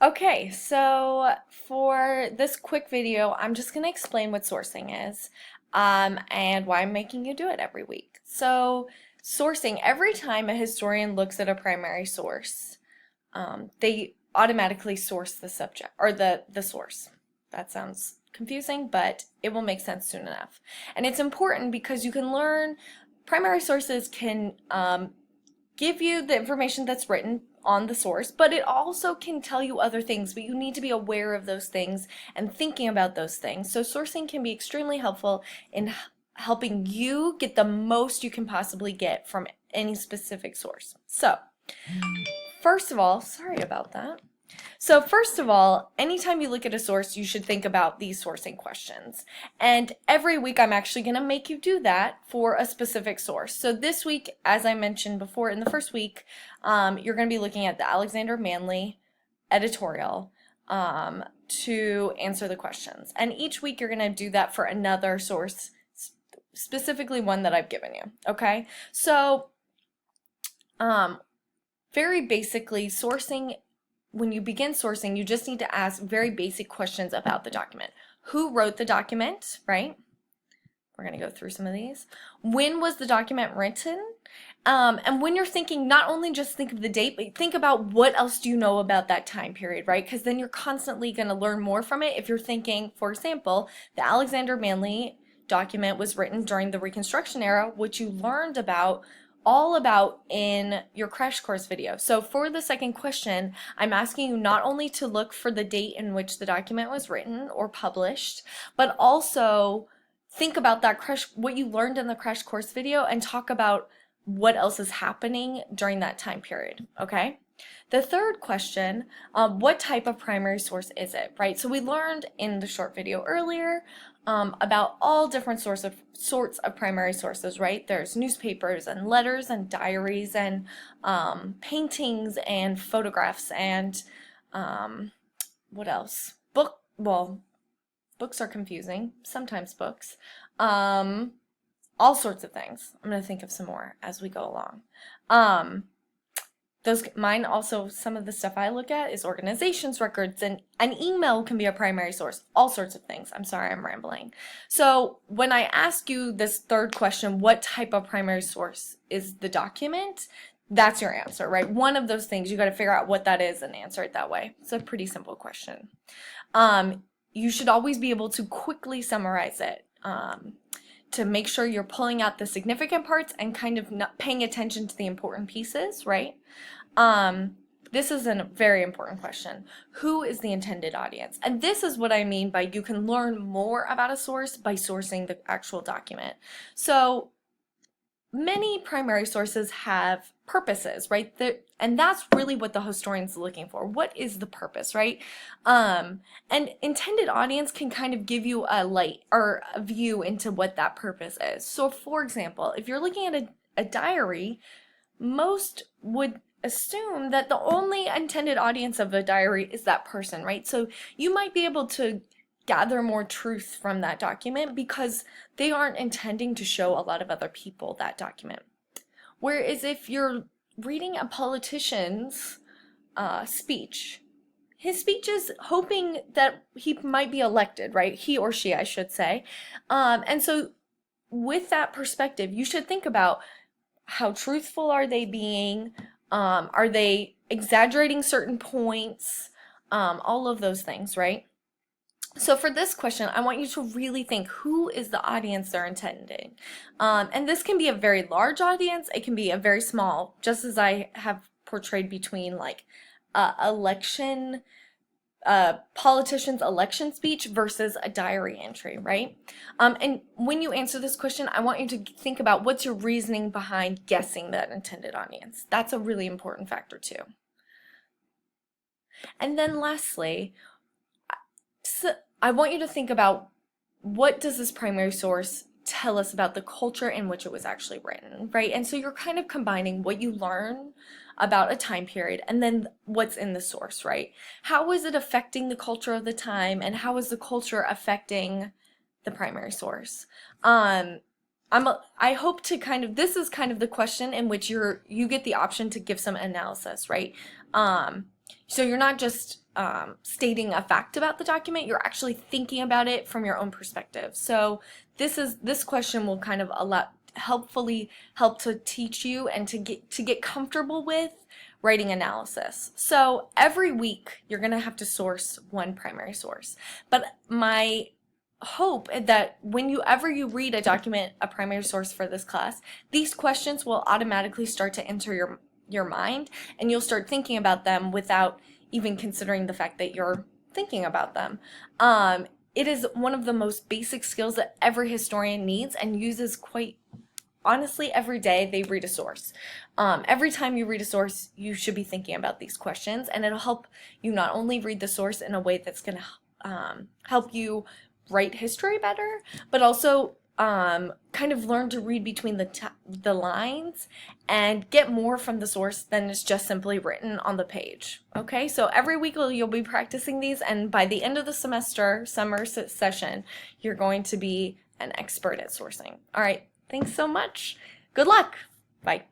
Okay, so for this quick video, I'm just going to explain what sourcing is, and why I'm making you do it every week. So, sourcing, every time a historian looks at a primary source, they automatically source the subject, or the source. That sounds confusing, but it will make sense soon enough. And it's important because you can learn, primary sources can give you the information that's written on the source, but it also can tell you other things, but you need to be aware of those things and thinking about those things. So sourcing can be extremely helpful in helping you get the most you can possibly get from any specific source. So, first of all, sorry about that. So first of all, anytime you look at a source, you should think about these sourcing questions. And every week I'm actually going to make you do that for a specific source. So this week, as I mentioned before, in the first week, you're going to be looking at the Alexander Manly editorial to answer the questions. And each week you're going to do that for another source, specifically one that I've given you. Okay? So, very basically, sourcing, when you begin sourcing, you just need to ask very basic questions about the document. Who wrote the document, right? We're going to go through some of these. When was the document written? And when you're thinking, not only just think of the date, but think about what else do you know about that time period, right? Because then you're constantly going to learn more from it. If you're thinking, for example, the Alexander Manly document was written during the Reconstruction era, which you learned about all about in your crash course video. So for the second question, I'm asking you not only to look for the date in which the document was written or published, but also think about that what you learned in the crash course video, and talk about what else is happening during that time period, okay? The third question, what type of primary source is it, right? So we learned in the short video earlier about all different sorts of primary sources, right? There's newspapers and letters and diaries and paintings and photographs and what else? Books are confusing, sometimes books. All sorts of things. I'm going to think of some more as we go along. Mine also, some of the stuff I look at is organizations records, and an email can be a primary source, all sorts of things. I'm sorry, I'm rambling. So when I ask you this third question, what type of primary source is the document? That's your answer, right? One of those things, you got to figure out what that is and answer it that way. It's a pretty simple question. You should always be able to quickly summarize it. To make sure you're pulling out the significant parts and kind of not paying attention to the important pieces, right? This is a very important question. Who is the intended audience? And this is what I mean by you can learn more about a source by sourcing the actual document. So many primary sources have purposes, right? And that's really what the historian's looking for. What is the purpose, right? And intended audience can kind of give you a light or a view into what that purpose is. So for example, if you're looking at a diary, most would assume that the only intended audience of a diary is that person, right? So you might be able to gather more truth from that document because they aren't intending to show a lot of other people that document. Whereas if you're reading a politician's speech, his speech is hoping that he might be elected, right? He or she, I should say. And so with that perspective, you should think about how truthful are they being? Are they exaggerating certain points? All of those things, right? So for this question, I want you to really think, who is the audience they're intending? And this can be a very large audience. It can be a very small, just as I have portrayed between like politician's election speech versus a diary entry, right? And when you answer this question, I want you to think about what's your reasoning behind guessing that intended audience. That's a really important factor too. And then lastly, so I want you to think about, what does this primary source tell us about the culture in which it was actually written, right? And so you're kind of combining what you learn about a time period and then what's in the source, right? How is it affecting the culture of the time, and how is the culture affecting the primary source? I hope to this is kind of the question in which you get the option to give some analysis, right? So you're not just stating a fact about the document. You're actually thinking about it from your own perspective. So this question will kind of helpfully help to teach you and to get comfortable with writing analysis. So every week you're going to have to source one primary source. But my hope that whenever you read a document, a primary source for this class, these questions will automatically start to enter your mind, and you'll start thinking about them without even considering the fact that you're thinking about them. It is one of the most basic skills that every historian needs and uses quite honestly every day they read a source. Every time you read a source, you should be thinking about these questions, and it'll help you not only read the source in a way that's going to help you write history better, but also kind of learn to read between the lines and get more from the source than is just simply written on the page. Okay, so every week you'll be practicing these, and by the end of the semester, summer session, you're going to be an expert at sourcing. All right, thanks so much. Good luck. Bye.